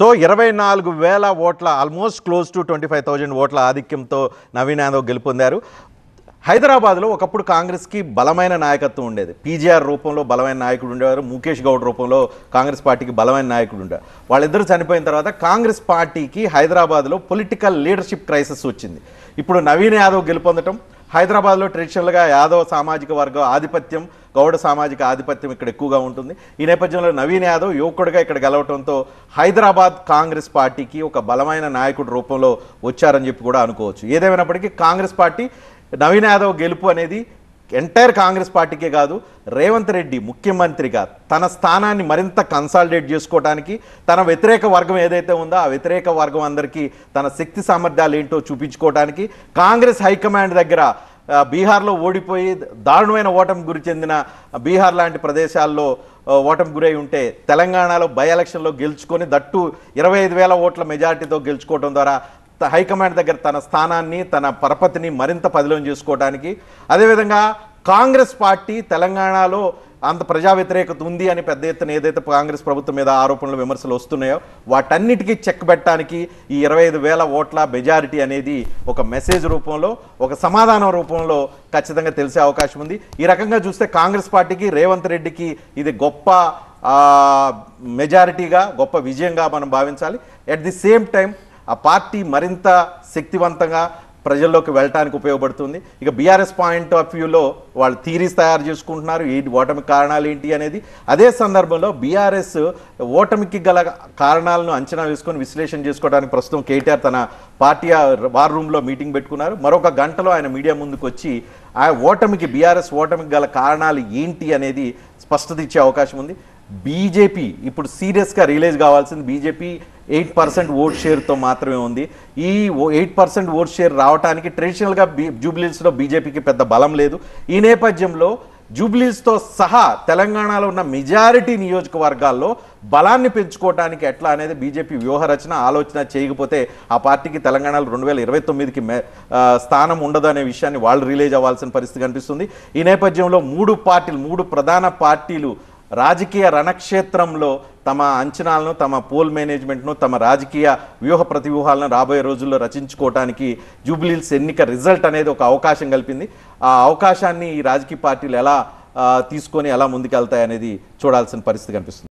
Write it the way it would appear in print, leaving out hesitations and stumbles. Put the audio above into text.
So 24,000 ఓట్ల almost close to 25,000 ఓట్ల ఆధిక్యంతో నవీన్ యాదవ్ గెలుపొందారు. హైదరాబాద్లో ఒకప్పుడు కాంగ్రెస్కి బలమైన నాయకత్వం ఉండేది. పీజీఆర్ రూపంలో బలమైన నాయకుడు ఉండేవారు, ముఖేష్ గౌడ్ రూపంలో కాంగ్రెస్ పార్టీకి బలమైన నాయకుడు ఉండేవారు. వాళ్ళిద్దరూ చనిపోయిన తర్వాత కాంగ్రెస్ పార్టీకి హైదరాబాద్లో పొలిటికల్ లీడర్షిప్ క్రైసిస్ వచ్చింది. ఇప్పుడు నవీన్ యాదవ్ గెలుపొందటం, హైదరాబాద్లో ట్రెడిషనల్గా యాదవ్ సామాజిక వర్గం ఆధిపత్యం, గౌడ సామాజిక ఆధిపత్యం ఇక్కడ ఎక్కువగా ఉంటుంది. ఈ నేపథ్యంలో నవీన్ యాదవ్ యువకుడిగా ఇక్కడ గెలవడంతో హైదరాబాద్ కాంగ్రెస్ పార్టీకి ఒక బలమైన నాయకుడి రూపంలో వచ్చారని చెప్పి కూడా అనుకోవచ్చు. ఏదేమైనప్పటికీ కాంగ్రెస్ పార్టీ నవీన్ యాదవ్ గెలుపు అనేది ఎంటైర్ కాంగ్రెస్ పార్టీకే కాదు, రేవంత్ రెడ్డి ముఖ్యమంత్రిగా తన స్థానాన్ని మరింత కన్సాలిడేట్ చేసుకోవడానికి, తన వ్యతిరేక వర్గం ఏదైతే ఉందో ఆ వ్యతిరేక వర్గం అందరికీ తన శక్తి సామర్థ్యాలు ఏంటో చూపించుకోవడానికి, కాంగ్రెస్ హైకమాండ్ దగ్గర బీహార్లో ఓడిపోయి దారుణమైన ఓటమి గురి చెందిన బీహార్ లాంటి ప్రదేశాల్లో ఓటమి గురై ఉంటే తెలంగాణలో బై ఎలక్షన్లో గెలుచుకొని దట్టు 25,000 ఓట్ల మెజార్టీతో గెలుచుకోవడం ద్వారా హైకమాండ్ దగ్గర తన స్థానాన్ని, తన పరపతిని మరింత పదిలం చేసుకోవడానికి, అదేవిధంగా కాంగ్రెస్ పార్టీ తెలంగాణలో అంత ప్రజా వ్యతిరేకత ఉంది అని పెద్ద ఎత్తున ఏదైతే కాంగ్రెస్ ప్రభుత్వం మీద ఆరోపణలు విమర్శలు వస్తున్నాయో వాటన్నిటికీ చెక్ పెట్టడానికి ఈ 25,000 ఓట్ల మెజారిటీ అనేది ఒక మెసేజ్ రూపంలో, ఒక సమాధానం రూపంలో ఖచ్చితంగా తెలిసే అవకాశం ఉంది. ఈ రకంగా చూస్తే కాంగ్రెస్ పార్టీకి, రేవంత్ రెడ్డికి ఇది గొప్ప మెజారిటీగా, గొప్ప విజయంగా మనం భావించాలి. అట్ ది సేమ్ టైం ఆ పార్టీ మరింత శక్తివంతంగా ప్రజల్లోకి వెళ్ళటానికి ఉపయోగపడుతుంది. ఇక బీఆర్ఎస్ పాయింట్ ఆఫ్ వ్యూలో వాళ్ళు థీరీస్ తయారు చేసుకుంటున్నారు, ఈ ఓటమికి కారణాలు ఏంటి అనేది. అదే సందర్భంలో బీఆర్ఎస్ ఓటమికి గల కారణాలను అంచనా వేసుకొని విశ్లేషణ చేసుకోవడానికి ప్రస్తుతం కేటీఆర్ తన పార్టీ వార్ రూమ్లో మీటింగ్ పెట్టుకున్నారు. మరొక గంటలో ఆయన మీడియా ముందుకు వచ్చి ఆ ఓటమికి, బీఆర్ఎస్ ఓటమికి గల కారణాలు ఏంటి అనేది స్పష్టత ఇచ్చే అవకాశం ఉంది. బీజేపీ ఇప్పుడు సీరియస్గా రిలీజ్ కావాల్సింది, బీజేపీ 8% ఓట్ షేర్తో మాత్రమే ఉంది. ఈ 8% ఓట్ షేర్ రావడానికి ట్రెడిషనల్గా జూబ్లీహిల్స్లో బీజేపీకి పెద్ద బలం లేదు. ఈ నేపథ్యంలో జూబ్లీహిల్స్తో సహా తెలంగాణలో ఉన్న మెజారిటీ నియోజకవర్గాల్లో బలాన్ని పెంచుకోవడానికి ఎట్లా అనేది బీజేపీ వ్యూహరచన ఆలోచన చేయకపోతే ఆ పార్టీకి తెలంగాణలో 2029కి స్థానం ఉండదు అనే విషయాన్ని వాళ్ళు రిలీజ్ అవ్వాల్సిన పరిస్థితి కనిపిస్తుంది. ఈ నేపథ్యంలో మూడు ప్రధాన పార్టీలు రాజకీయ రణక్షేత్రంలో తమ అంచనాలను, తమ పోల్ మేనేజ్మెంట్ను, తమ రాజకీయ వ్యూహ ప్రతివ్యూహాలను రాబోయే రోజుల్లో రచించుకోవడానికి జూబ్లీహిల్స్ ఎన్నిక రిజల్ట్ అనేది ఒక అవకాశం కల్పింది. ఆ అవకాశాన్ని ఈ రాజకీయ పార్టీలు ఎలా తీసుకొని ఎలా ముందుకెళ్తాయనేది చూడాల్సిన పరిస్థితి కనిపిస్తుంది.